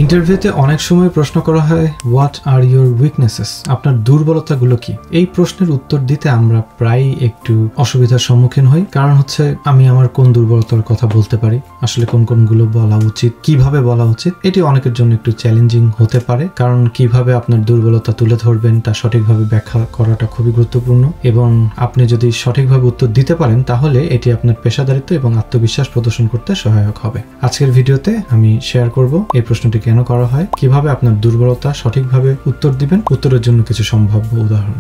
ইন্টারভিউতে অনেক সময় প্রশ্ন করা হয় হোয়াট আর ইউর উইকনেসেস, আপনার দুর্বলতাগুলো কি। এই প্রশ্নের উত্তর দিতে আমরা প্রায় একটু অসুবিধার সম্মুখীন হই, কারণ হচ্ছে আমি আমার কোন দুর্বলতার কথা বলতে পারি, আসলে কোন কোনগুলো বলা উচিত, কিভাবে বলা উচিত, এটি অনেকের জন্য একটু চ্যালেঞ্জিং হতে পারে। কারণ কিভাবে আপনার দুর্বলতা তুলে ধরবেন তা সঠিকভাবে ব্যাখ্যা করাটা খুবই গুরুত্বপূর্ণ, এবং আপনি যদি সঠিকভাবে উত্তর দিতে পারেন তাহলে এটি আপনার পেশাদারিত্ব এবং আত্মবিশ্বাস প্রদর্শন করতে সহায়ক হবে। আজকের ভিডিওতে আমি শেয়ার করব এই প্রশ্নটি কেন করা হয়, কিভাবে আপনার দুর্বলতা সঠিকভাবে উত্তর দিবেন, উত্তরের জন্য কিছু সম্ভাব্য উদাহরণ।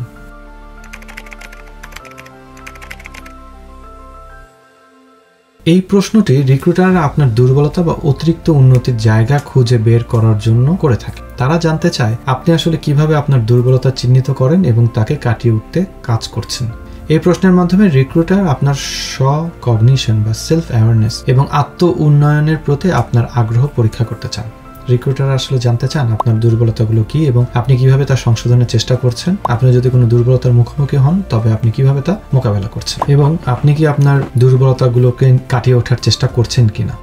এই প্রশ্নটি রিক্রুটাররা আপনার দুর্বলতা বা অতিরিক্ত উন্নতির জায়গা খুঁজে বের করার জন্য করে থাকে। তারা জানতে চায় আপনি আসলে কিভাবে আপনার দুর্বলতা চিহ্নিত করেন এবং তাকে কাটিয়ে উঠতে কাজ করছেন। এই প্রশ্নের মাধ্যমে রিক্রুটার আপনার স্ব-কগনিশন বা সেলফ অ্যাওয়ারনেস এবং আত্ম উন্নয়নের প্রতি আপনার আগ্রহ পরীক্ষা করতে চান। রিক্রুটার আসলে জানতে চান আপনার দুর্বলতাগুলো কি এবং আপনি কিভাবে তা সংশোধনের চেষ্টা করছেন। আপনি যদি কোনো দুর্বলতার মুখোমুখি হন তবে আপনি কিভাবে তা মোকাবেলা করছেন এবং আপনি কি আপনার দুর্বলতাগুলোকে কাটিয়ে ওঠার চেষ্টা করছেন কিনা।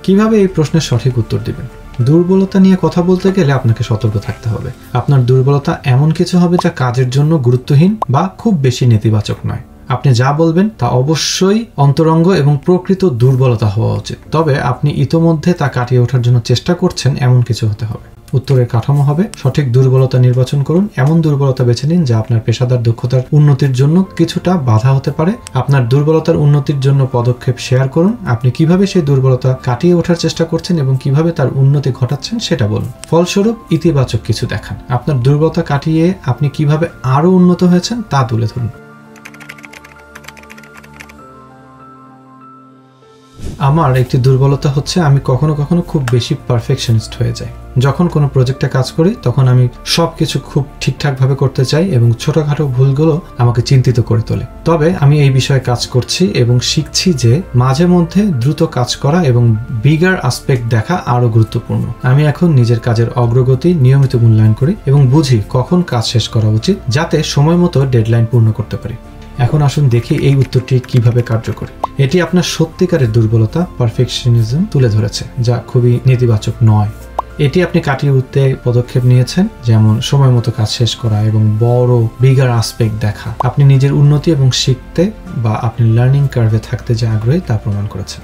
কিভাবে এই প্রশ্নের সঠিক উত্তর দিবেন। দুর্বলতা নিয়ে কথা বলতে গেলে আপনাকে সতর্ক থাকতে হবে। আপনার দুর্বলতা এমন কিছু হবে যা কাজের জন্য গুরুত্বহীন বা খুব বেশি নেতিবাচক নয়। আপনি যা বলবেন তা অবশ্যই অন্তরঙ্গ এবং প্রকৃত দুর্বলতা হওয়া উচিত, তবে আপনি ইতোমধ্যে তা কাটিয়ে ওঠার জন্য চেষ্টা করছেন এমন কিছু হতে হবে। উত্তরের কাঠামো হবে সঠিক দুর্বলতা নির্বাচন করুন। এমন দুর্বলতা বেছে নিন যা আপনার পেশাদার দক্ষতার উন্নতির জন্য কিছুটা বাধা হতে পারে। আপনার দুর্বলতার উন্নতির জন্য পদক্ষেপ শেয়ার করুন। আপনি কিভাবে সেই দুর্বলতা কাটিয়ে ওঠার চেষ্টা করছেন এবং কিভাবে তার উন্নতি ঘটাচ্ছেন সেটা বলুন। ফলস্বরূপ ইতিবাচক কিছু দেখান। আপনার দুর্বলতা কাটিয়ে আপনি কিভাবে আরো উন্নত হয়েছেন তা তুলে ধরুন। আমার একটি দুর্বলতা হচ্ছে আমি কখনো কখনো খুব বেশি পারফেকশনিস্ট হয়ে যাই। যখন কোনো প্রজেক্টে কাজ করি তখন আমি সবকিছু খুব ঠিকঠাকভাবে করতে চাই এবং ছোটখাটো ভুলগুলো আমাকে চিন্তিত করে তোলে। তবে আমি এই বিষয়ে কাজ করছি এবং শিখছি যে মাঝে মধ্যে দ্রুত কাজ করা এবং বিগার আসপেক্ট দেখা আরো গুরুত্বপূর্ণ। আমি এখন নিজের কাজের অগ্রগতি নিয়মিত মূল্যায়ন করি এবং বুঝি কখন কাজ শেষ করা উচিত যাতে সময় মতো ডেডলাইন পূর্ণ করতে পারি। এখন আসুন দেখি এই উত্তরটি কিভাবে কার্যকরী। এটি আপনার সত্যিকারের দুর্বলতা পারফেকশনিজম তুলে ধরেছে, যা খুবই নেতিবাচক নয়। এটি আপনি কাটিয়ে উঠতে পদক্ষেপ নিয়েছেন, যেমন সময় মতো কাজ শেষ করা এবং বড় বিগার আসপেক্ট দেখা। আপনি নিজের উন্নতি এবং শিখতে বা আপনি লার্নিং কার্ভে থাকতে যে আগ্রহী তা প্রমাণ করেছেন।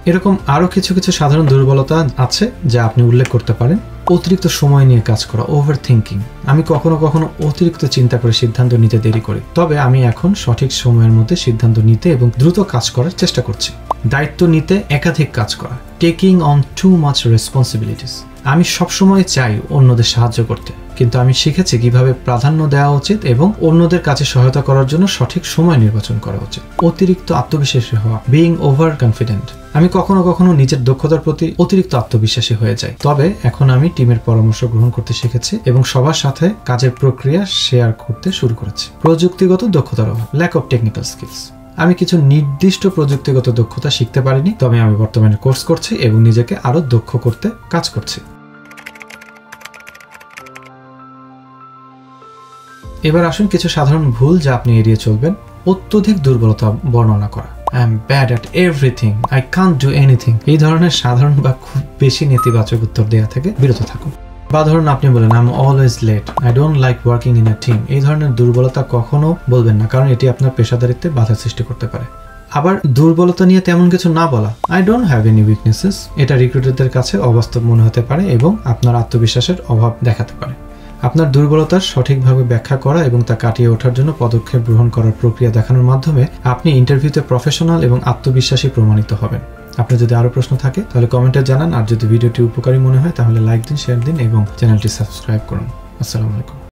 এরকম আরো কিছু কিছু সাধারণ দুর্বলতা আছে যা আপনি উল্লেখ করতে পারেন। অতিরিক্ত সময় নিয়ে কাজ করা, ওভার থিঙ্কিং। আমি কখনো কখনো অতিরিক্ত চিন্তা করে সিদ্ধান্ত নিতে দেরি করি, তবে আমি এখন সঠিক সময়ের মধ্যে সিদ্ধান্ত নিতে এবং দ্রুত কাজ করার চেষ্টা করছি। দায়িত্ব নিতে একাধিক কাজ করা, taking on too much responsibilities. আমি সবসময় চাই অন্যদের সাহায্য করতে, কিন্তু আমি শিখেছি কিভাবে প্রাধান্য দেওয়া উচিত এবং অন্যদের কাছে সহায়তা করার জন্য সঠিক সময় নির্বাচন করা উচিত। অতিরিক্ত আত্মবিশ্বাসী হওয়া, বিইং ওভার কনফিডেন্ট। আমি কখনো কখনো নিজের দক্ষতার প্রতি অতিরিক্ত আত্মবিশ্বাসী হয়ে যাই, তবে এখন আমি টিমের পরামর্শ গ্রহণ করতে শিখেছি এবং সবার সাথে কাজের প্রক্রিয়া শেয়ার করতে শুরু করেছি। প্রযুক্তিগত দক্ষতার অভাব, ল্যাক অফ টেকনিক্যাল স্কিলস। আমি কিছু নির্দিষ্ট প্রযুক্তিগত দক্ষতা শিখতে পারিনি, তবে আমি বর্তমানে কোর্স করছি এবং নিজেকে আরো দক্ষ করতে কাজ করছি। এবার আসুন কিছু সাধারণ ভুল যা আপনি এড়িয়ে চলবেন। অত্যধিক দুর্বলতা বর্ণনা করা, I am bad at everything, I can't do anything। এই ধরনের সাধারণ বা খুব বেশি নেতিবাচক উত্তর দেওয়া থেকে বিরত থাকুন। বা ধরুন আপনি বলেন I'm always late, I don't like working in a team। এই ধরনের দুর্বলতা কখনো বলবেন না, কারণ এটি আপনার পেশাদারিত্বে বাধা সৃষ্টি করতে পারে। আবার দুর্বলতা নিয়ে তেমন কিছু না বলা, I don't have any weaknesses। এটা রিক্রুটারদের কাছে অবাস্তব মনে হতে পারে এবং আপনার আত্মবিশ্বাসের অভাব দেখাতে পারে। আপনার দুর্বলতার সঠিকভাবে ব্যাখ্যা করা এবং তা কাটিয়ে ওঠার জন্য পদক্ষেপ গ্রহণ করার প্রক্রিয়া দেখানোর মাধ্যমে আপনি ইন্টারভিউতে প্রফেশনাল এবং আত্মবিশ্বাসী প্রমাণিত হবেন। আপনার যদি আরো প্রশ্ন থাকে তাহলে কমেন্টে জানান, আর যদি ভিডিওটি উপকারী মনে হয় তাহলে লাইক দিন, শেয়ার দিন এবং চ্যানেলটি সাবস্ক্রাইব করুন। আসসালামু আলাইকুম।